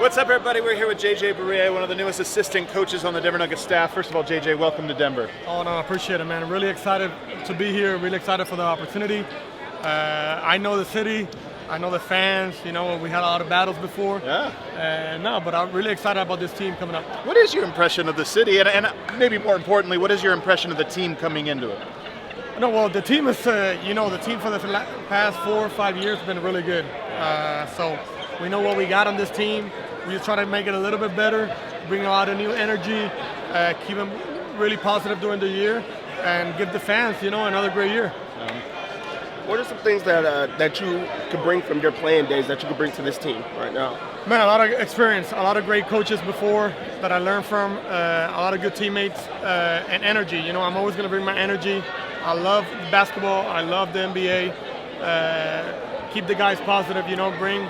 What's up, everybody? We're here with JJ Barea, one of the newest assistant coaches on the Denver Nuggets staff. First of all, JJ, welcome to Denver. Oh, no, I appreciate it, man. I'm really excited to be here, really excited for the opportunity. I know the city, I know the fans, we had a lot of battles before. Yeah. But I'm really excited about this team coming up. What is your impression of the city, and maybe more importantly, what is your impression of the team coming into it? No, well, the team is, the team for the past 4 or 5 years has been really good. So we know what we got on this team. We just try to make it a little bit better, bring a lot of new energy, keep them really positive during the year, and give the fans, another great year. What are some things that you could bring from your playing days that you could bring to this team right now? Man, a lot of experience, a lot of great coaches before that I learned from, a lot of good teammates, and energy. I'm always going to bring my energy. I love basketball. I love the NBA. Keep the guys positive, bring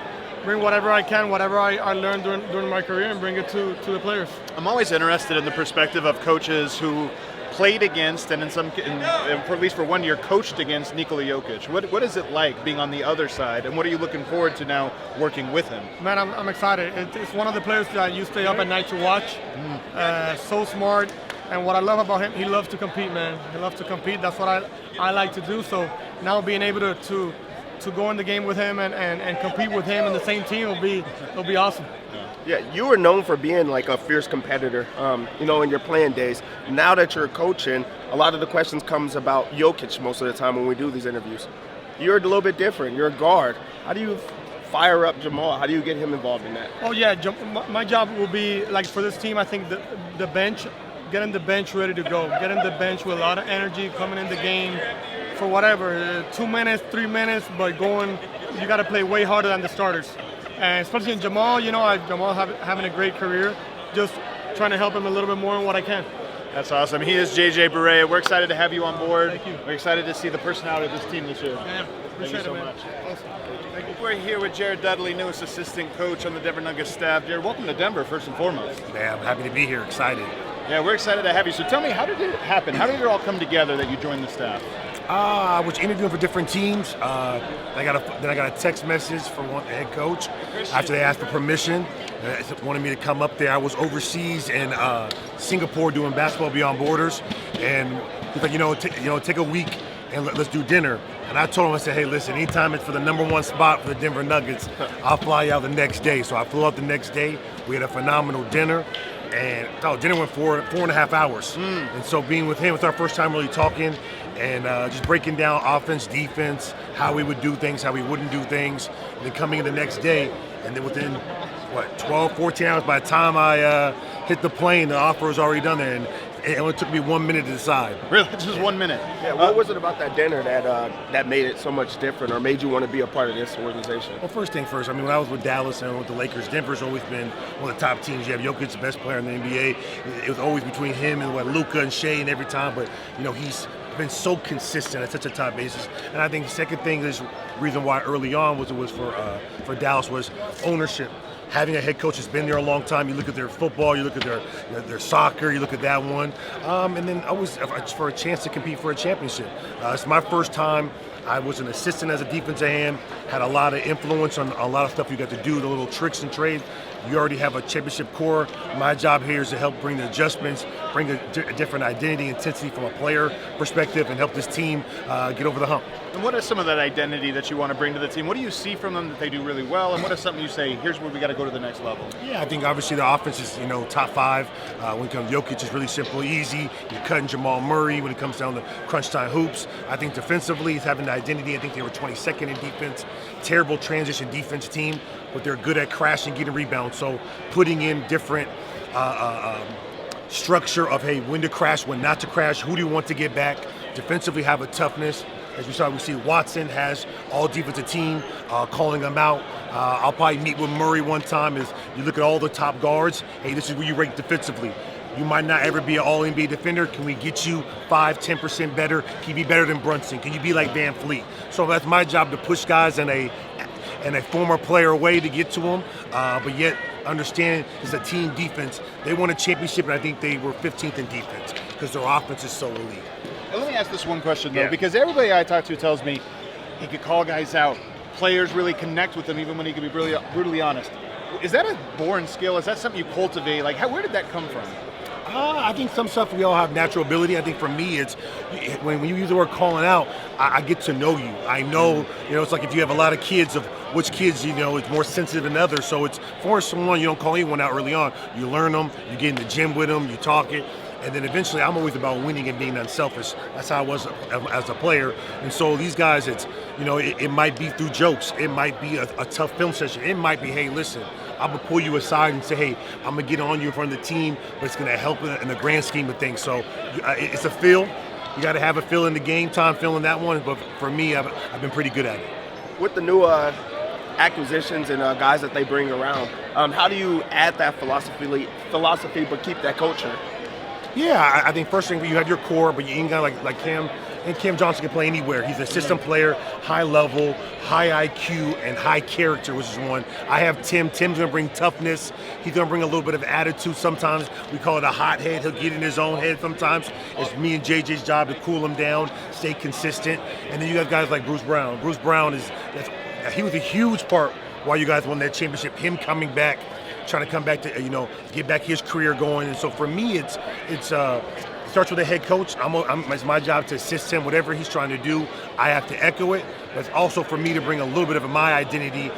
whatever I can, whatever I learned during my career, and bring it to the players. I'm always interested in the perspective of coaches who played against, and for at least for 1 year, coached against Nikola Jokic. What is it like being on the other side, and what are you looking forward to now working with him? Man, I'm excited. It's one of the players that you stay up at night to watch. So smart, and what I love about him, he loves to compete, man. He loves to compete. That's what I like to do. So now being able to go in the game with him and compete with him in the same team will be awesome. Yeah, you were known for being like a fierce competitor, in your playing days. Now that you're coaching, a lot of the questions comes about Jokic most of the time when we do these interviews. You're a little bit different. You're a guard. How do you fire up Jamal? How do you get him involved in that? Oh yeah, my job will be, like, for this team, I think the bench, getting the bench ready to go, getting the bench with a lot of energy coming in the game for whatever, 2 minutes, 3 minutes, but you got to play way harder than the starters. And especially in Jamal, Jamal having a great career, just trying to help him a little bit more in what I can. That's awesome. He is JJ Barea. We're excited to have you on board. Thank you. We're excited to see the personality of this team this year. Yeah, appreciate Thank you so it, man. much. Awesome. Thank you. We're here with Jared Dudley, newest assistant coach on the Denver Nuggets staff. Jared, welcome to Denver, first and foremost. Man, I'm happy to be here, excited. Yeah, we're excited to have you. So tell me, how did it happen? How did it all come together that you joined the staff? I was interviewing for different teams. Then I got a text message from the head coach after they asked for permission. Wanted me to come up there. I was overseas in Singapore doing Basketball Beyond Borders, and he's like, take a week and let's do dinner. And I told him, I said, hey, listen, anytime it's for the #1 spot for the Denver Nuggets, I'll fly out the next day. So I flew out the next day. We had a phenomenal dinner. And dinner went 4.5 hours. And so being with him, it's our first time really talking and just breaking down offense, defense, how we would do things, how we wouldn't do things. And then coming in the next day, and then within, 12, 14 hours, by the time I hit the plane, the offer was already done there. And it only took me 1 minute to decide. Really? Just 1 minute? Yeah, what was it about that dinner that made it so much different or made you want to be a part of this organization? Well, first thing first, when I was with Dallas and with the Lakers, Denver's always been one of the top teams. You have Jokic, the best player in the NBA. It was always between him and Luka and Shea and every time, but he's been so consistent at such a top basis. And I think the second thing is reason why early on was for Dallas was ownership. Having a head coach that's been there a long time, you look at their football, you look at their soccer, you look at that one, and then always for a chance to compete for a championship. It's my first time. I was an assistant as a defensive hand, had a lot of influence on a lot of stuff you got to do, the little tricks and trades. You already have a championship core. My job here is to help bring the adjustments, bring a different identity, intensity from a player perspective, and help this team get over the hump. And what is some of that identity that you want to bring to the team? What do you see from them that they do really well, and what is something you say, here's where we got to go to the next level? Yeah, I think obviously the offense is, top 5. When it comes to Jokic, it's really simple, easy. You're cutting Jamal Murray when it comes down to crunch time hoops. I think defensively, it's having the identity. I think they were 22nd in defense. Terrible transition defense team, but they're good at crashing, getting rebounds. So putting in different structure of, hey, when to crash, when not to crash, who do you want to get back? Defensively have a toughness. As we saw, we see Watson has all defensive team calling them out. I'll probably meet with Murray one time as you look at all the top guards. Hey, this is where you rank defensively. You might not ever be an all-NBA defender. Can we get you 5-10% better? Can you be better than Brunson? Can you be like Van Fleet? So that's my job to push guys in a former player way to get to them, but yet understand it's a team defense. They won a championship, and I think they were 15th in defense because their offense is so elite. Let me ask this one question, though, because everybody I talk to tells me he could call guys out. Players really connect with him, even when he can be brutally honest. Is that a born skill? Is that something you cultivate? Like, where did that come from? I think some stuff we all have natural ability. I think for me, it's when you use the word calling out, I get to know you. I know, it's like if you have a lot of kids, of which kids, it's more sensitive than others. So it's for someone, you don't call anyone out early on. You learn them, you get in the gym with them, you talk it. And then eventually, I'm always about winning and being unselfish. That's how I was as a player. And so these guys, it might be through jokes. It might be a tough film session. It might be, hey, listen, I'm going to pull you aside and say, hey, I'm going to get on you in front of the team, but it's going to help in the grand scheme of things. So it's a feel. You got to have a feel in the game time, feeling that one. But for me, I've been pretty good at it. With the new acquisitions and guys that they bring around, how do you add that philosophy but keep that culture? Yeah, I think first thing, you have your core, but you ain't got like Cam. And Cam Johnson can play anywhere. He's a system player, high level, high IQ, and high character, which is one. I have Tim. Tim's going to bring toughness. He's going to bring a little bit of attitude. Sometimes we call it a hot head. He'll get in his own head sometimes. It's me and JJ's job to cool him down, stay consistent. And then you got guys like Bruce Brown. Bruce Brown he was a huge part while you guys won that championship. Him coming back, trying to come back to get back his career going. And so for me, it starts with the head coach. It's my job to assist him, whatever he's trying to do. I have to echo it, but it's also for me to bring a little bit of my identity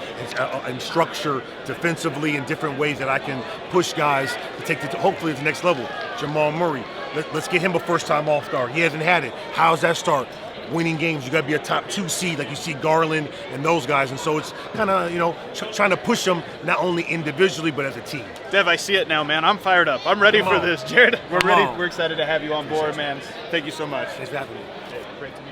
and structure defensively in different ways that I can push guys to take hopefully to the next level. Jamal Murray, let's get him a first-time All-Star. He hasn't had it. How's that start? Winning games, you got to be a top 2 seed, like you see Garland and those guys, and so it's kind of trying to push them not only individually but as a team. Dev, I see it now, man. I'm fired up. I'm ready for this, Jared. We're ready. We're excited to have you on board, man. Thank you so much. Thanks for having me. Great to meet you.